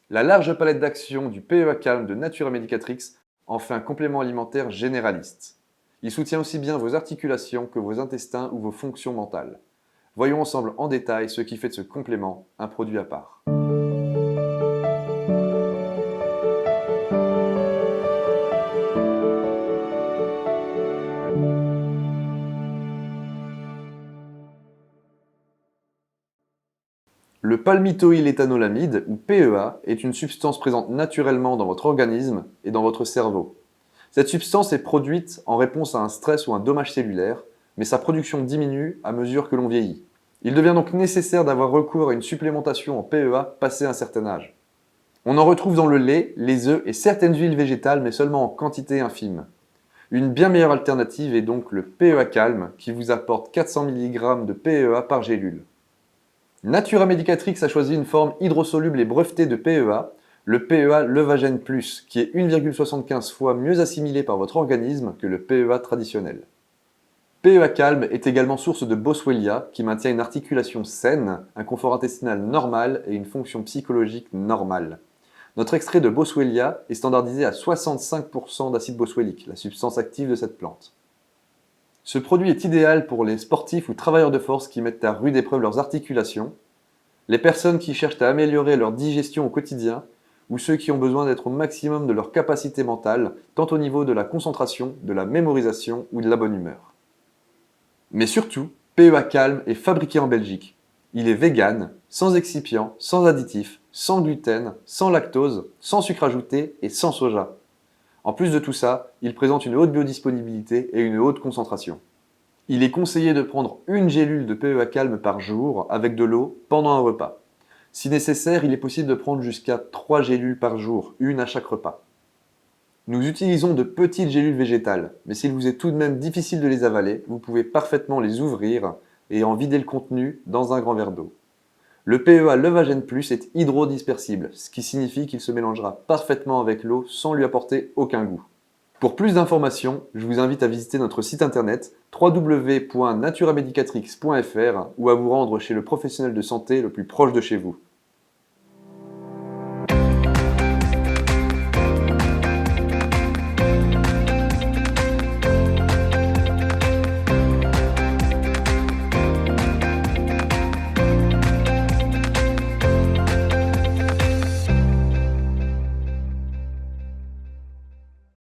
La large palette d'actions du PEA Calm de Natura Medicatrix en fait un complément alimentaire généraliste. Il soutient aussi bien vos articulations que vos intestins ou vos fonctions mentales. Voyons ensemble en détail ce qui fait de ce complément un produit à part. Le palmitoyléthanolamide, ou PEA, est une substance présente naturellement dans votre organisme et dans votre cerveau. Cette substance est produite en réponse à un stress ou un dommage cellulaire, mais sa production diminue à mesure que l'on vieillit. Il devient donc nécessaire d'avoir recours à une supplémentation en PEA passé un certain âge. On en retrouve dans le lait, les œufs et certaines huiles végétales, mais seulement en quantité infime. Une bien meilleure alternative est donc le PEA Calm, qui vous apporte 400 mg de PEA par gélule. Natura Medicatrix a choisi une forme hydrosoluble et brevetée de PEA, le PEA Levagène Plus, qui est 1,75 fois mieux assimilé par votre organisme que le PEA traditionnel. PEA Calm est également source de Boswellia, qui maintient une articulation saine, un confort intestinal normal et une fonction psychologique normale. Notre extrait de Boswellia est standardisé à 65% d'acide boswellique, la substance active de cette plante. Ce produit est idéal pour les sportifs ou travailleurs de force qui mettent à rude épreuve leurs articulations, les personnes qui cherchent à améliorer leur digestion au quotidien, ou ceux qui ont besoin d'être au maximum de leur capacité mentale, tant au niveau de la concentration, de la mémorisation ou de la bonne humeur. Mais surtout, PEA Calm est fabriqué en Belgique. Il est vegan, sans excipients, sans additifs, sans gluten, sans lactose, sans sucre ajouté et sans soja. En plus de tout ça, il présente une haute biodisponibilité et une haute concentration. Il est conseillé de prendre une gélule de PEA Calm par jour avec de l'eau pendant un repas. Si nécessaire, il est possible de prendre jusqu'à 3 gélules par jour, une à chaque repas. Nous utilisons de petites gélules végétales, mais s'il vous est tout de même difficile de les avaler, vous pouvez parfaitement les ouvrir et en vider le contenu dans un grand verre d'eau. Le PEA Levagène Plus est hydrodispersible, ce qui signifie qu'il se mélangera parfaitement avec l'eau sans lui apporter aucun goût. Pour plus d'informations, je vous invite à visiter notre site internet www.naturamedicatrix.fr ou à vous rendre chez le professionnel de santé le plus proche de chez vous.